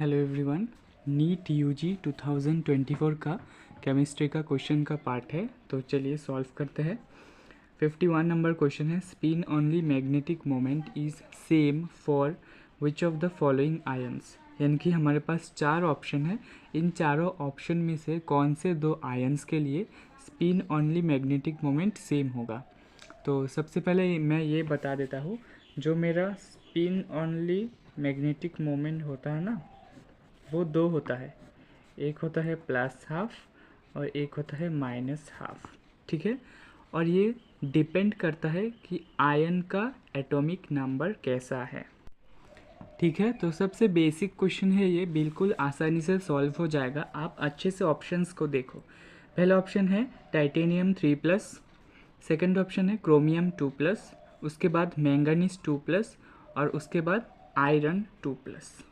Hello everyone, NEET UG 2024 का chemistry का question का पार्ट है। तो चलिए सॉल्व करते हैं। 51 नंबर क्वेश्चन है, spin only magnetic moment is same for which of the following ions. यानी कि हमारे पास चार ऑप्शन है, इन चारों ऑप्शन में से कौन से दो आयंस के लिए spin only magnetic moment same होगा। तो सबसे पहले मैं ये बता देता हूँ, जो मेरा स्पिन ओनली मैग्नेटिक मोमेंट होता है ना, वो दो होता है। एक होता है प्लस हाफ और एक होता है माइनस हाफ। ठीक है, और ये डिपेंड करता है कि आयन का एटॉमिक नंबर कैसा है। ठीक है, तो सबसे बेसिक क्वेश्चन है ये, बिल्कुल आसानी से सॉल्व हो जाएगा। आप अच्छे से ऑप्शंस को देखो। पहला ऑप्शन है टाइटेनियम 3+, सेकंड ऑप्शन है क्रोमियम 2+, उसके बाद मैंगनीज 2+, और उसके बाद आयरन 2+।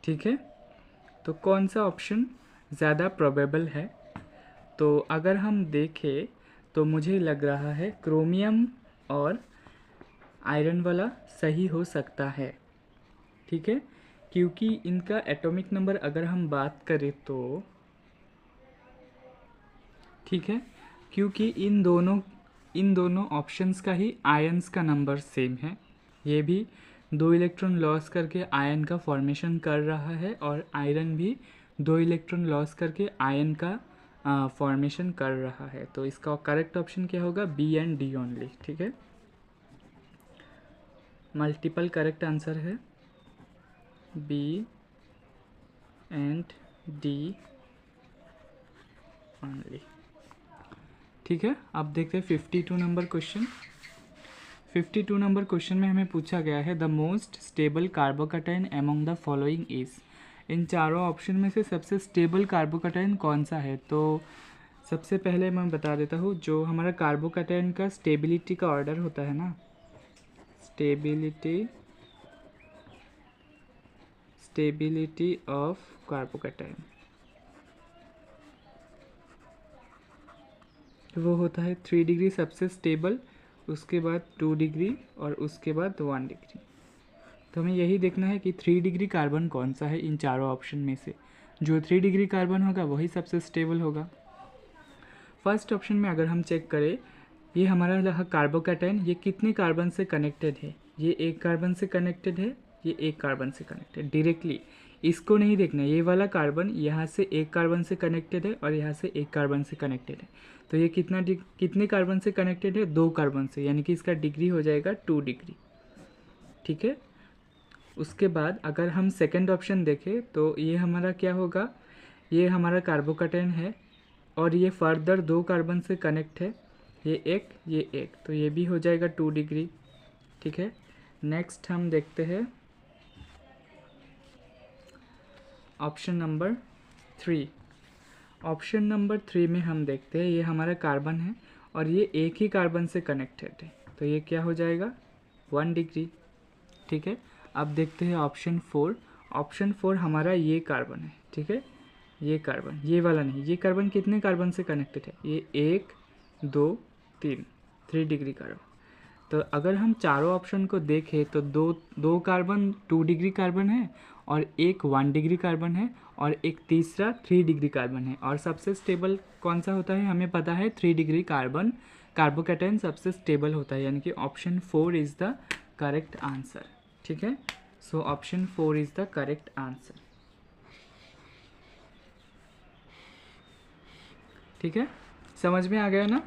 ठीक है, तो कौन सा ऑप्शन ज़्यादा प्रोबेबल है। तो अगर हम देखें तो मुझे लग रहा है क्रोमियम और आयरन वाला सही हो सकता है। ठीक है, क्योंकि इनका एटॉमिक नंबर अगर हम बात करें तो ठीक है, क्योंकि इन दोनों ऑप्शंस का ही आयंस का नंबर सेम है। ये भी 2 इलेक्ट्रॉन लॉस करके आयन का फॉर्मेशन कर रहा है और आयरन भी 2 इलेक्ट्रॉन लॉस करके आयन का फॉर्मेशन कर रहा है। तो इसका करेक्ट ऑप्शन क्या होगा, बी एंड डी ओनली। ठीक है, मल्टीपल करेक्ट आंसर है बी एंड डी ओनली। ठीक है, अब देखते हैं 52 नंबर क्वेश्चन। 52 नंबर क्वेश्चन में हमें पूछा गया है, the most stable carbocation among the following is. इन चारों ऑप्शन में से सबसे स्टेबल कार्बोकैटायन कौन सा है। तो सबसे पहले मैं बता देता हूँ, जो हमारा कार्बोकैटायन का स्टेबिलिटी का ऑर्डर होता है ना, स्टेबिलिटी ऑफ कार्बोकैटायन, वो होता है 3 डिग्री सबसे स्टेबल, उसके बाद 2 डिग्री और उसके बाद 1 डिग्री। तो हमें यही देखना है कि 3 डिग्री कार्बन कौन सा है इन चारों ऑप्शन में से। जो 3 डिग्री कार्बन होगा वही सबसे स्टेबल होगा। फर्स्ट ऑप्शन में अगर हम चेक करें, ये हमारा कार्बोकैटायन, ये कितने कार्बन से कनेक्टेड है। ये एक कार्बन से कनेक्टेड है, ये एक कार्बन से कनेक्टेड डायरेक्टली। इसको नहीं देखना, ये वाला कार्बन यहाँ से एक कार्बन से कनेक्टेड है और यहाँ से एक कार्बन से कनेक्टेड है। तो ये कितने कार्बन से कनेक्टेड है, 2 कार्बन से, यानी कि इसका डिग्री हो जाएगा 2 डिग्री। ठीक है, उसके बाद अगर हम सेकंड ऑप्शन देखें तो ये हमारा क्या होगा, ये हमारा कार्बोकैटायन है और ये फर्दर 2 कार्बन से कनेक्ट है, ये एक, तो ये भी हो जाएगा 2 डिग्री। ठीक है, नेक्स्ट हम देखते हैं ऑप्शन नंबर 3। ऑप्शन नंबर 3 में हम देखते हैं, ये हमारा कार्बन है और ये एक ही कार्बन से कनेक्टेड है, तो ये क्या हो जाएगा 1 डिग्री। ठीक है, अब देखते हैं ऑप्शन 4। ऑप्शन 4 हमारा ये कार्बन है। ठीक है, ये कार्बन, ये वाला नहीं, ये कार्बन कितने कार्बन से कनेक्टेड है, ये 1 2 3 डिग्री कार्बन। तो अगर हम चारों ऑप्शन को देखें तो दो कार्बन 2 डिग्री कार्बन है और एक 1 डिग्री कार्बन है और एक तीसरा 3 डिग्री कार्बन है। और सबसे स्टेबल कौन सा होता है, हमें पता है 3 डिग्री कार्बोकैटायन सबसे स्टेबल होता है, यानी कि option 4 is the correct answer. ठीक है, so option 4 is the correct answer. ठीक है, समझ में आ गया ना।